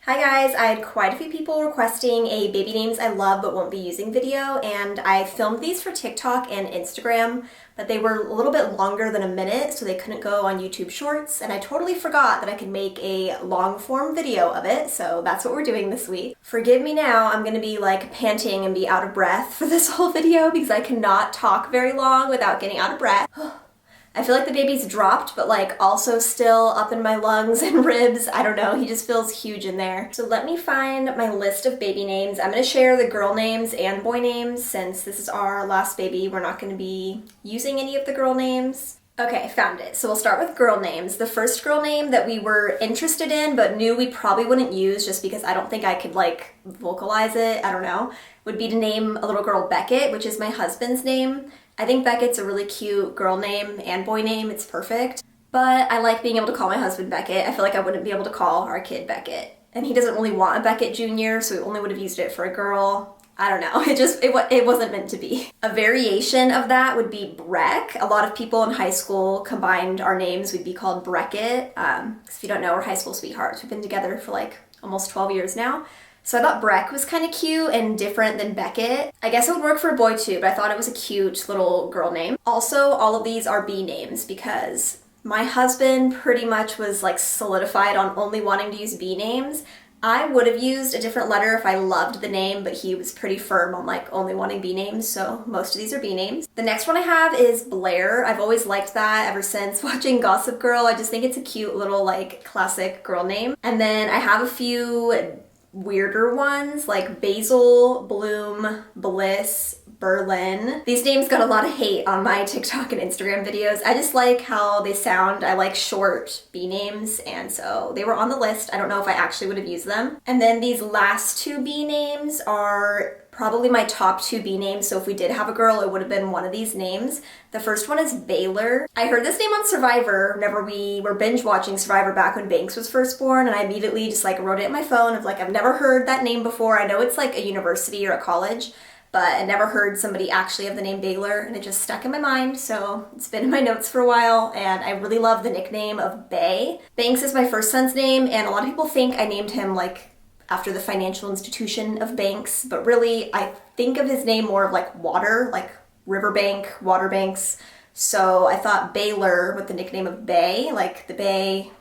Hi guys, I had quite a few people requesting a baby names I love but won't be using video, and I filmed these for TikTok and Instagram, but they were a little bit longer than a minute, so they couldn't go on YouTube Shorts, and I totally forgot that I could make a long form video of it, so that's what we're doing this week. Forgive me now, I'm gonna be like panting and be out of breath for this whole video because I cannot talk very long without getting out of breath. I feel like the baby's dropped, but like also still up in my lungs and ribs. I don't know, he just feels huge in there. So let me find my list of baby names. I'm gonna share the girl names and boy names since this is our last baby. We're not gonna be using any of the girl names. Okay, found it. So we'll start with girl names. The first girl name that we were interested in but knew we probably wouldn't use just because I don't think I could like vocalize it, I don't know, would be to name a little girl Beckett, which is my husband's name. I think Beckett's a really cute girl name and boy name, it's perfect. But I like being able to call my husband Beckett. I feel like I wouldn't be able to call our kid Beckett. And he doesn't really want a Beckett Jr., so we only would have used it for a girl. I don't know, it wasn't meant to be. A variation of that would be Breck. A lot of people in high school combined our names, we'd be called Breckett. If you don't know, we're high school sweethearts. We've been together for like almost 12 years now. So I thought Breck was kind of cute and different than Beckett. I guess it would work for a boy too, but I thought it was a cute little girl name. Also, all of these are B names because my husband pretty much was like solidified on only wanting to use B names. I would have used a different letter if I loved the name, but he was pretty firm on like only wanting B names, so most of these are B names. The next one I have is Blair. I've always liked that ever since watching Gossip Girl. I just think it's a cute little like classic girl name. And then I have a few weirder ones like Basil, Bloom, Bliss, Berlin. These names got a lot of hate on my TikTok and Instagram videos. I just like how they sound. I like short B names, and so they were on the list. I don't know if I actually would have used them. And then these last two B names are probably my top two B names, so if we did have a girl, it would have been one of these names. The first one is Baylor. I heard this name on Survivor whenever we were binge watching Survivor back when Banks was first born, and I immediately just like wrote it in my phone of like, I've never heard that name before. I know it's like a university or a college, but I never heard somebody actually have the name Baylor, and it just stuck in my mind, so it's been in my notes for a while, and I really love the nickname of Bay. Banks is my first son's name, and a lot of people think I named him like after the financial institution of Banks, but really I think of his name more of like water, like riverbank, water banks. So I thought Baylor with the nickname of Bay, like the bay,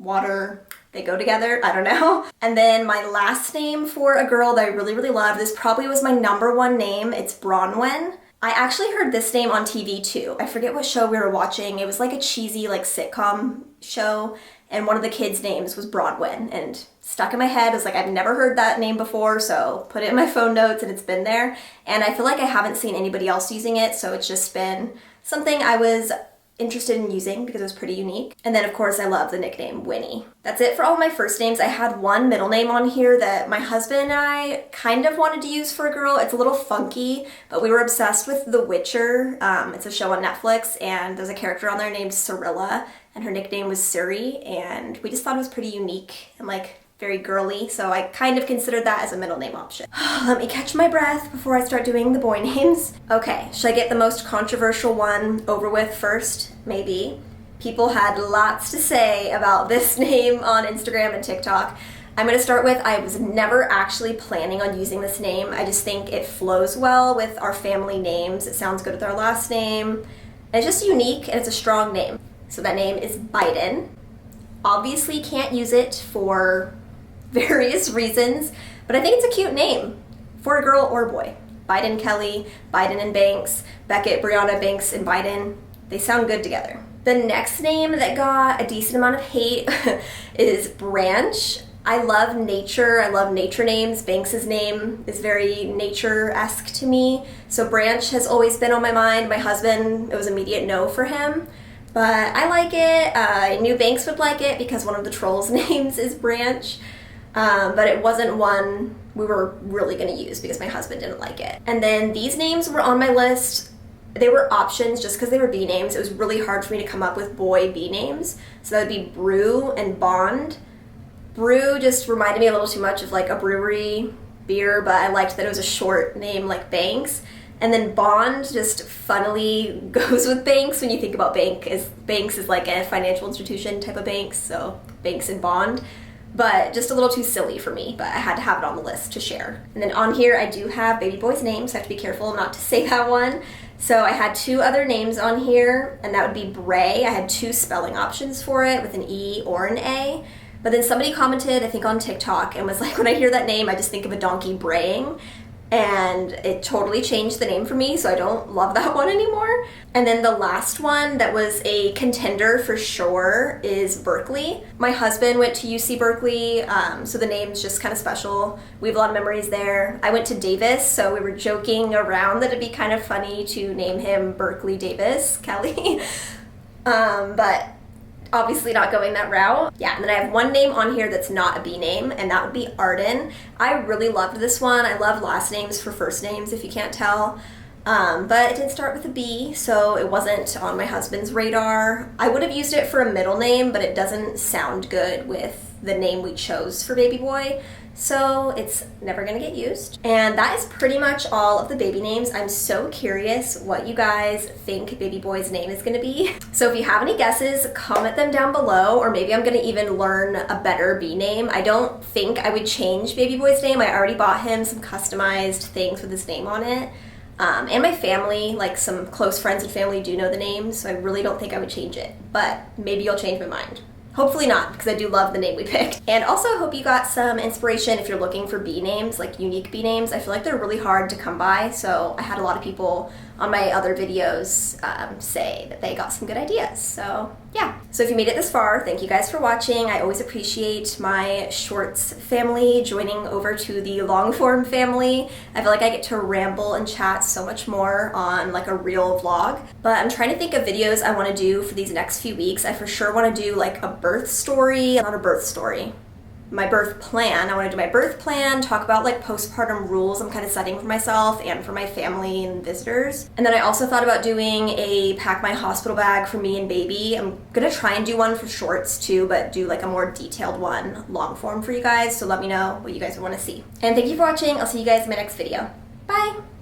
water, they go together, I don't know. And then my last name for a girl that I really, really love, this probably was my #1 name, it's Bronwyn. I actually heard this name on TV too. I forget what show we were watching. It was like a cheesy like sitcom show, and one of the kids' names was Bronwyn, and stuck in my head. I was like, I've never heard that name before, so put it in my phone notes, and it's been there. And I feel like I haven't seen anybody else using it, so it's just been something I was interested in using because it was pretty unique. And then of course I love the nickname Winnie. That's it for all my first names. I had one middle name on here that my husband and I kind of wanted to use for a girl. It's a little funky, but we were obsessed with The Witcher. It's a show on Netflix, and there's a character on there named Cirilla, and her nickname was Suri, and we just thought it was pretty unique and like very girly, so I kind of considered that as a middle name option. Let me catch my breath before I start doing the boy names. Okay, should I get the most controversial one over with first? Maybe. People had lots to say about this name on Instagram and TikTok. I'm gonna start with, I was never actually planning on using this name. I just think it flows well with our family names. It sounds good with our last name. And it's just unique, and it's a strong name. So that name is Biden. Obviously can't use it for various reasons, but I think it's a cute name for a girl or a boy. Biden Kelly, Biden and Banks, Beckett, Brianna, Banks, and Biden. They sound good together. The next name that got a decent amount of hate is Branch. I love nature. I love nature names. Banks's name is very nature-esque to me, so Branch has always been on my mind. My husband, it was immediate no for him, but I like it. I knew Banks would like it because one of the trolls' names is Branch. But it wasn't one we were really gonna use because my husband didn't like it. And then these names were on my list. They were options just because they were B names. It was really hard for me to come up with boy B names. So that would be Brew and Bond. Brew just reminded me a little too much of like a brewery beer, but I liked that it was a short name like Banks. And then Bond just funnily goes with Banks when you think about Banks is like a financial institution type of banks, so Banks and Bond. but just a little too silly for me, but I had to have it on the list to share. And then on here I do have baby boy's names, so I have to be careful not to say that one. So I had 2 other names on here, and that would be Bray. I had 2 spelling options for it with an E or an A. But then somebody commented, I think on TikTok, and was like, when I hear that name, I just think of a donkey braying. And it totally changed the name for me, so I don't love that one anymore. And then the last one that was a contender for sure is Berkeley. My husband went to UC Berkeley, so the name's just kind of special. We have a lot of memories there. I went to Davis, so we were joking around that it'd be kind of funny to name him Berkeley Davis Kelly. But obviously not going that route. Yeah, and then I have one name on here that's not a B name, and that would be Arden. I really loved this one. I love last names for first names, if you can't tell. But it did start with a B, so it wasn't on my husband's radar. I would have used it for a middle name, but it doesn't sound good with the name we chose for baby boy, so it's never gonna get used. And that is pretty much all of the baby names. I'm so curious what you guys think baby boy's name is gonna be. So if you have any guesses, comment them down below, or maybe I'm gonna even learn a better B name. I don't think I would change baby boy's name. I already bought him some customized things with his name on it. And my family, like some close friends and family, do know the name, so I really don't think I would change it. But maybe you'll change my mind. Hopefully not, because I do love the name we picked. And also I hope you got some inspiration if you're looking for B names, like unique B names. I feel like they're really hard to come by, so I had a lot of people on my other videos say that they got some good ideas. So yeah. So if you made it this far, thank you guys for watching. I always appreciate my shorts family joining over to the long form family. I feel like I get to ramble and chat so much more on like a real vlog. But I'm trying to think of videos I want to do for these next few weeks. I for sure want to do like a birth story, not a birth story, my birth plan. I want to do my birth plan, talk about like postpartum rules I'm kind of setting for myself and for my family and visitors. And then I also thought about doing a pack my hospital bag for me and baby. I'm gonna try and do one for shorts too, but do like a more detailed one, long form for you guys. So let me know what you guys want to see. And thank you for watching. I'll see you guys in my next video. Bye!